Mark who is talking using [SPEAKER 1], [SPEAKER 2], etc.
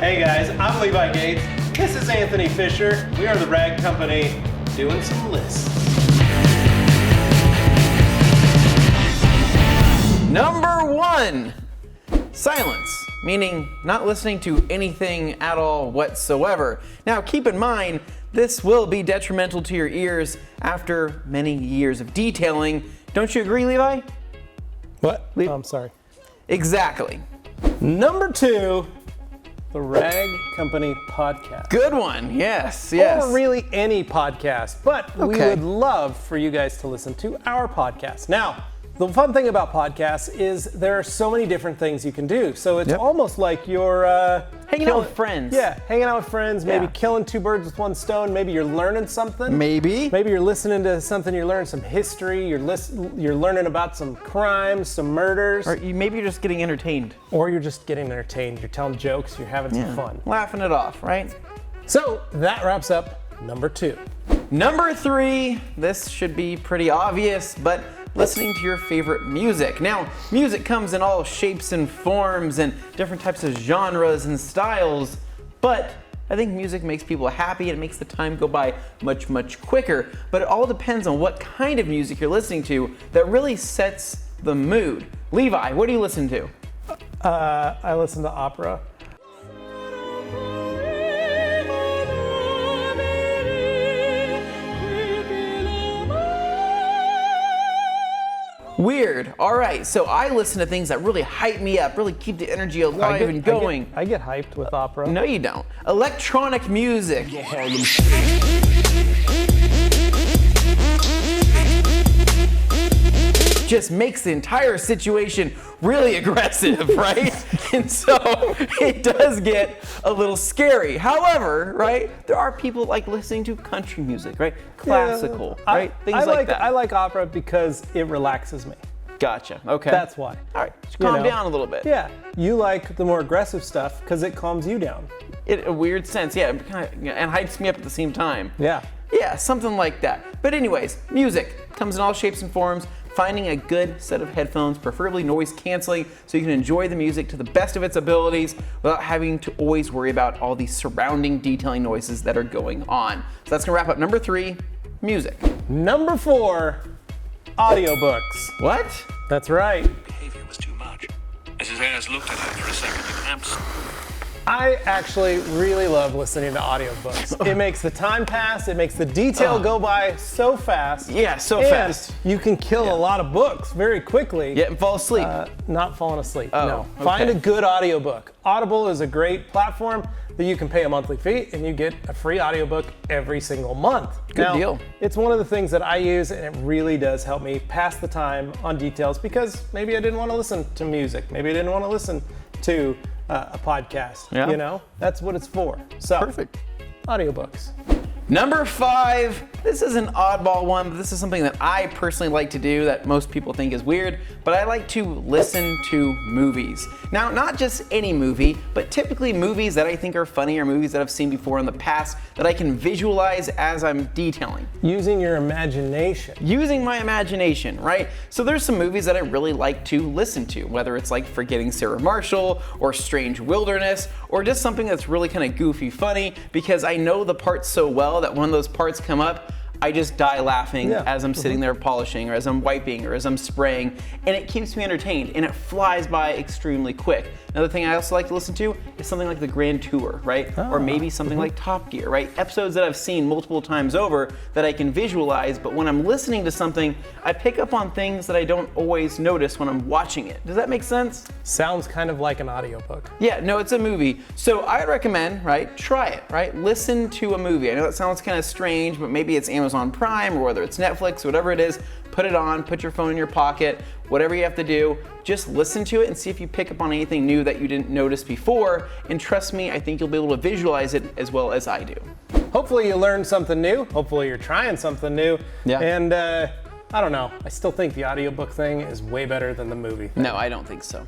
[SPEAKER 1] Hey guys, I'm Levi Gates. This is Anthony Fisher. We are the Rag Company doing some lists.
[SPEAKER 2] Number 1, silence, meaning not listening to anything at all whatsoever. Now keep in mind, this will be detrimental to your ears after many years of detailing. Don't you agree, Levi?
[SPEAKER 1] What? I'm sorry.
[SPEAKER 2] Exactly.
[SPEAKER 1] Number 2, the Rag Company podcast.
[SPEAKER 2] Good one, yes, yes.
[SPEAKER 1] Or really any podcast, but we would love for you guys to listen to our podcast. Now, the fun thing about podcasts is there are so many different things you can do. So it's almost like you're
[SPEAKER 2] hanging out with friends.
[SPEAKER 1] Yeah, hanging out with friends, maybe killing 2 birds with 1 stone. Maybe you're learning something.
[SPEAKER 2] Maybe
[SPEAKER 1] you're listening to something, you're learning some history, you're learning about some crimes, some murders.
[SPEAKER 2] Or maybe you're just getting entertained.
[SPEAKER 1] Or you're just getting entertained. You're telling jokes, you're having some fun.
[SPEAKER 2] Laughing it off, right?
[SPEAKER 1] So that wraps up number 2.
[SPEAKER 2] Number 3, this should be pretty obvious, but listening to your favorite music. Now, music comes in all shapes and forms and different types of genres and styles, but I think music makes people happy and it makes the time go by much, much quicker. But it all depends on what kind of music you're listening to that really sets the mood. Levi, what do you listen to?
[SPEAKER 1] I listen to opera.
[SPEAKER 2] Weird. All right, so I listen to things that really hype me up, really keep the energy alive and going.
[SPEAKER 1] I get hyped with opera.
[SPEAKER 2] No, you don't. Electronic music. Just makes the entire situation really aggressive, right? And so it does get a little scary. However, right, there are people that like listening to country music, right? Classical, right? Things like that.
[SPEAKER 1] I like opera because it relaxes me.
[SPEAKER 2] Gotcha, okay.
[SPEAKER 1] That's why.
[SPEAKER 2] All right, just calm down a little bit.
[SPEAKER 1] Yeah, you like the more aggressive stuff because it calms you down.
[SPEAKER 2] In a weird sense, yeah, and hypes me up at the same time.
[SPEAKER 1] Yeah.
[SPEAKER 2] Yeah, something like that. But anyways, music comes in all shapes and forms. Finding a good set of headphones, preferably noise canceling, so you can enjoy the music to the best of its abilities without having to always worry about all these surrounding detailing noises that are going on. So that's gonna wrap up number 3, music.
[SPEAKER 1] Number 4, audiobooks.
[SPEAKER 2] What?
[SPEAKER 1] That's right.
[SPEAKER 3] Behavior was too much. As his eyes looked at her for a second, the clamps.
[SPEAKER 1] I actually really love listening to audiobooks. It makes the time pass, it makes the detail go by so fast.
[SPEAKER 2] Yeah, so fast.
[SPEAKER 1] You can kill a lot of books very quickly.
[SPEAKER 2] Yeah, and fall asleep.
[SPEAKER 1] Not falling asleep,
[SPEAKER 2] Oh,
[SPEAKER 1] no.
[SPEAKER 2] okay.
[SPEAKER 1] Find a good audiobook. Audible is a great platform that you can pay a monthly fee and you get a free audiobook every single month.
[SPEAKER 2] Good deal.
[SPEAKER 1] It's one of the things that I use and it really does help me pass the time on details because maybe I didn't want to listen to music. Maybe I didn't want to listen to a podcast.
[SPEAKER 2] Yeah.
[SPEAKER 1] You know, that's what it's for. So,
[SPEAKER 2] Perfect.
[SPEAKER 1] Audiobooks.
[SPEAKER 2] Number 5, this is an oddball one, but this is something that I personally like to do that most people think is weird, but I like to listen to movies. Now, not just any movie, but typically movies that I think are funny or movies that I've seen before in the past that I can visualize as I'm detailing.
[SPEAKER 1] Using your imagination.
[SPEAKER 2] Using my imagination, right? So there's some movies that I really like to listen to, whether it's like Forgetting Sarah Marshall or Strange Wilderness, or just something that's really kind of goofy funny because I know the parts so well that when those parts come up, I just die laughing as I'm sitting there polishing or as I'm wiping or as I'm spraying, and it keeps me entertained and it flies by extremely quick. Another thing I also like to listen to is something like The Grand Tour, right? Or maybe something like Top Gear, right? Episodes that I've seen multiple times over that I can visualize, but when I'm listening to something, I pick up on things that I don't always notice when I'm watching it. Does that make sense?
[SPEAKER 1] Sounds kind of like an audiobook.
[SPEAKER 2] Yeah, no, it's a movie. So I recommend, right, try it, right? Listen to a movie. I know that sounds kind of strange, but maybe it's Amazon Prime or whether it's Netflix, whatever it is, put it on, put your phone in your pocket, whatever you have to do, just listen to it and see if you pick up on anything new that you didn't notice before. And trust me, I think you'll be able to visualize it as well as I do.
[SPEAKER 1] Hopefully you learned something new. Hopefully you're trying something new.
[SPEAKER 2] Yeah.
[SPEAKER 1] And I don't know, I still think the audiobook thing is way better than the movie thing.
[SPEAKER 2] No, I don't think so.